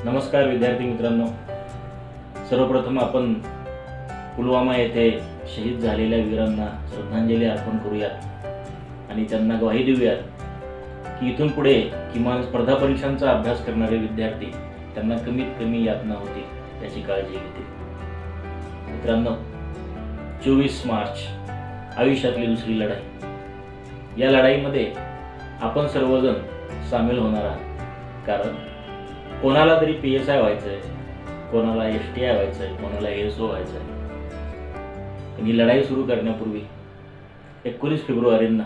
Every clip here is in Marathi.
नमस्कार विद्यार्थी मित्रांनो, सर्वप्रथम आपण पुलवामा येथे शहीद झालेल्या वीरांना श्रद्धांजली अर्पण करूयात आणि त्यांना ग्वाही देऊयात की इथून पुढे किमान स्पर्धा परीक्षांचा अभ्यास करणारे विद्यार्थी त्यांना कमीत कमी यातना होतील याची काळजी घेतील. मित्रांनो, 24 मार्च आयुष्यातली दुसरी लढाई. या लढाईमध्ये आपण सर्वजण सामील होणार आहात. कारण कोणाला तरी PSI व्हायचंय, कोणाला STI व्हायचंय, कोणाला ASO व्हायचंय. ही लढाई सुरू करण्यापूर्वी 19 फेब्रुवारींना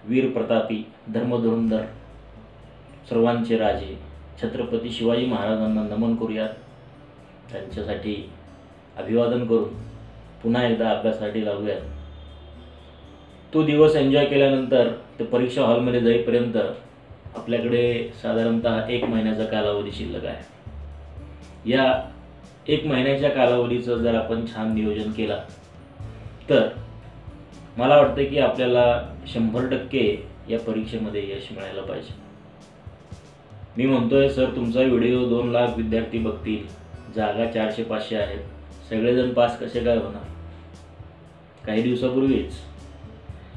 वीर प्रतापी, धर्मधुरंधर, सर्वांचे राजे छत्रपती शिवाजी महाराजांना नमन करूयात. त्यांच्यासाठी अभिवादन करून पुन्हा एकदा अभ्यासासाठी लागूयात. तो दिवस एन्जॉय केल्यानंतर ते परीक्षा हॉलमध्ये जाईपर्यंत आपल्याकडे साधारणतः 1 महिन्याचा कालावधी शिल्लक आहे. या 1 महिन्याच्या कालावधीचं जर आपण छान नियोजन केला तर मला वाटतं की आपल्याला 100% या परीक्षेमध्ये यश मिळायला पाहिजे. मी म्हणतोय सर, तुमचा व्हिडिओ 2 लाख विद्यार्थी बघतील, जागा 400-500 आहेत, सगळेजण पास कसे काय होणार? काही दिवसापूर्वीच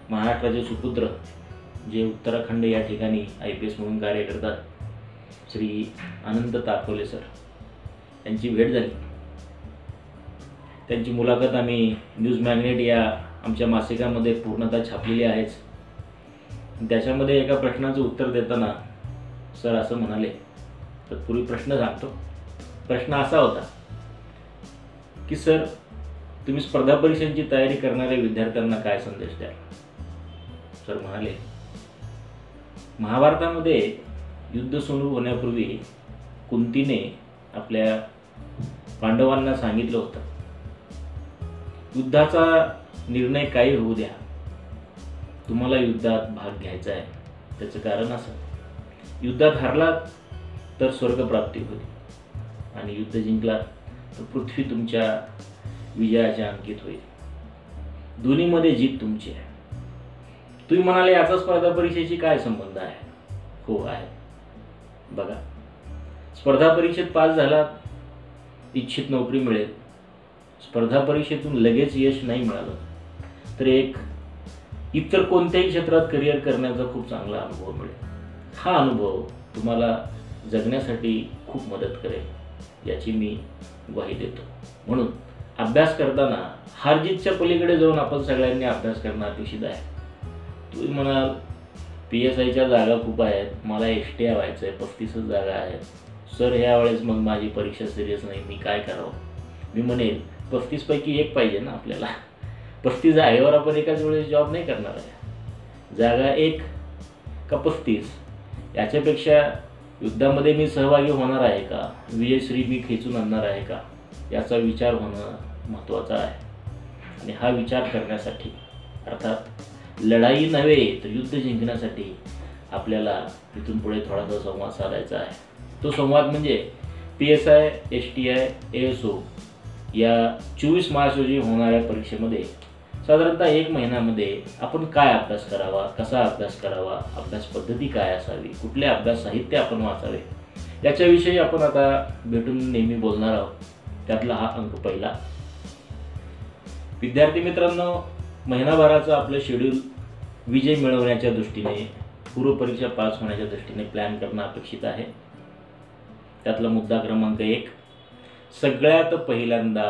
महाराष्ट्राचे सुपुत्र जे उत्तराखंड या ठिकाणी IPS म्हणून कार्य करतात, श्री अनंत ताकवले सर यांची भेट झाली. त्यांची मुलाखत आम्ही न्यूज मॅग्नेट या आमच्या मासिकामध्ये पूर्णतः छापलेली आहेच. त्याच्यामध्ये एका प्रश्नाचं उत्तर देताना सर असं म्हणाले, तत्पूर्वी प्रश्न सांगतो. प्रश्न असा होता की सर, तुम्ही स्पर्धा परीक्षांची तयारी करणाऱ्या विद्यार्थ्यांना काय संदेश द्याल? सर म्हणाले, महाभारतामध्ये युद्ध सुरू होण्यापूर्वी कुंतीने आपल्या पांडवांना सांगितलं होतं, युद्धाचा निर्णय काही होऊ द्या, तुम्हाला युद्धात भाग घ्यायचा आहे. त्याचं कारण असं, युद्धात हारलात तर स्वर्गप्राप्ती होईल आणि युद्ध जिंकलात तर पृथ्वी तुमच्या विजयाच्या अंकित होईल. दोन्हीमध्ये जीत तुमची आहे. तुम्ही म्हणाले, याचा स्पर्धा परीक्षेशी काय संबंध आहे? हो आहे. बघा, स्पर्धा परीक्षेत पास झालात, इच्छित नोकरी मिळेल. स्पर्धा परीक्षेतून लगेच यश नाही मिळालं तर एक इतर कोणत्याही क्षेत्रात करिअर करण्याचा खूप चांगला अनुभव मिळेल. हा अनुभव तुम्हाला जगण्यासाठी खूप मदत करेल याची मी ग्वाही देतो. म्हणून अभ्यास करताना हारजीतच्या पलीकडे जाऊन आपण सगळ्यांनी अभ्यास करणं अपेक्षित आहे. तुम्ही म्हणाल, PSIच्या जागा खूप आहेत, मला STI व्हायचं आहे, 35 जागा आहेत. सर, ह्यावेळेस मग माझी परीक्षा सिरियस नाही, मी काय करावं? मी म्हणेल, 35 पैकी एक पाहिजे ना आपल्याला. 35 जागेवर आपण एकाच वेळेस जॉब नाही करणार आहे. जागा 1 का 35 याच्यापेक्षा युद्धामध्ये मी सहभागी होणार आहे का, विजयश्री मी खेचून आणणार आहे का, याचा विचार होणं महत्त्वाचं आहे. आणि हा विचार करण्यासाठी, अर्थात लढाई नव्हे तर युद्ध जिंकण्यासाठी आपल्याला इथून पुढे थोडासा संवाद साधायचा आहे. तो संवाद म्हणजे PSI, STI, ASO या 24 मार्च रोजी होणाऱ्या परीक्षेमध्ये साधारणतः 1 महिन्यामध्ये आपण काय अभ्यास करावा, कसा अभ्यास करावा, अभ्यास पद्धती काय असावी, कुठले अभ्यास साहित्य आपण वाचावे, याच्याविषयी आपण आता भेटून नेहमी बोलणार आहोत. त्यातला हा अंक पहिला. विद्यार्थी मित्रांनो, महिनाभराचं आपलं शेड्यूल विजय मिळवण्याच्या दृष्टीने, पूर्वपरीक्षा पास होण्याच्या दृष्टीने प्लॅन करणं अपेक्षित आहे. त्यातला मुद्दा क्रमांक 1, सगळ्यात पहिल्यांदा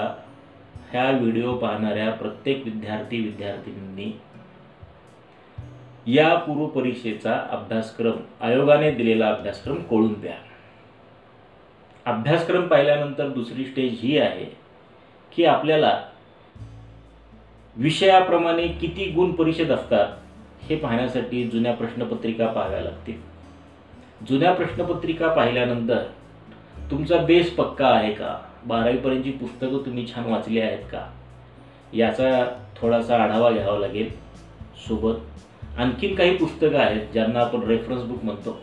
ह्या व्हिडिओ पाहणाऱ्या प्रत्येक विद्यार्थींनी या पूर्वपरीक्षेचा अभ्यासक्रम, आयोगाने दिलेला अभ्यासक्रम कोळून प्या. अभ्यासक्रम पाहिल्यानंतर दुसरी स्टेज ही आहे की आपल्याला विषयाप्रमाणे किती गुण परीक्षेत असतात हे पाहण्यासाठी जुन्या प्रश्नपत्रिका पाहाव्या लागतील. जुन्या प्रश्नपत्रिका पाहिल्यानंतर तुमचा बेस पक्का आहे का, 12वी पर्यंतची पुस्तकं तुम्ही छान वाचली आहेत का, याचा थोडासा आढावा घ्यावा लागेल. सोबत आणखीन काही पुस्तकं आहेत ज्यांना आपण रेफरन्स बुक म्हणतो,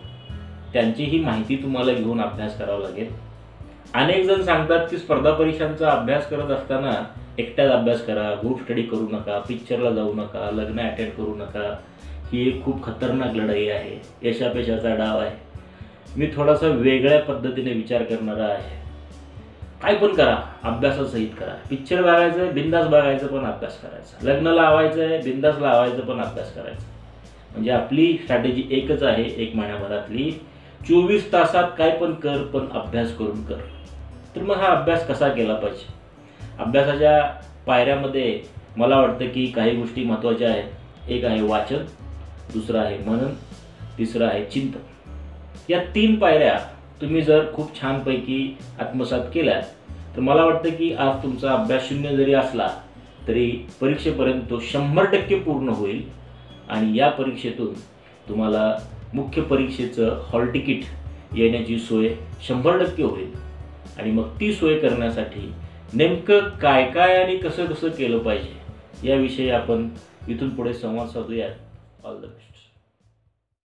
त्यांचीही माहिती तुम्हाला घेऊन अभ्यास करावा लागेल. अनेक जण सांगतात की स्पर्धा परीक्षांचा अभ्यास करत असताना एकट्याच अभ्यास करा, ग्रुप स्टडी करू नका, पिक्चरला जाऊ नका, लग्न अटेंड करू नका, ही एक खूप खतरनाक लढाई आहे, यशापेशाचा डाव आहे. मी थोडासा वेगळ्या पद्धतीने विचार करणारा आहे. काय पण करा, अभ्यासासहित करा. पिक्चर बघायचं आहे, बिंदास बघायचं, पण अभ्यास करायचा. लग्न लावायचं आहे, बिंदास लावायचं, पण अभ्यास करायचा. म्हणजे आपली स्ट्रॅटेजी एकच आहे, 1 महिन्याभरातली. 24 तासात काय पण कर, पण अभ्यास करून कर. तर मग हा अभ्यास कसा केला पाहिजे? अभ्यासाच्या पायऱ्यामध्ये मला वाटतं की काही गोष्टी महत्त्वाच्या आहेत. एक आहे वाचन, दुसरं आहे मनन, तिसरं आहे चिंतन. या 3 पायऱ्या तुम्ही जर खूप छानपैकी आत्मसात केल्या तर मला वाटतं की आज तुमचा अभ्यास 0 जरी असला तरी परीक्षेपर्यंत तो 100% पूर्ण होईल. आणि या परीक्षेतून तुम्हाला मुख्य परीक्षेचं हॉल तिकीट येण्याची सोय 100% होईल. आणि मग ती सोय करण्यासाठी नेमकं काय काय आणि कसं कसं केलं पाहिजे याविषयी आपण इथून पुढे संवाद साधूयात. All the best.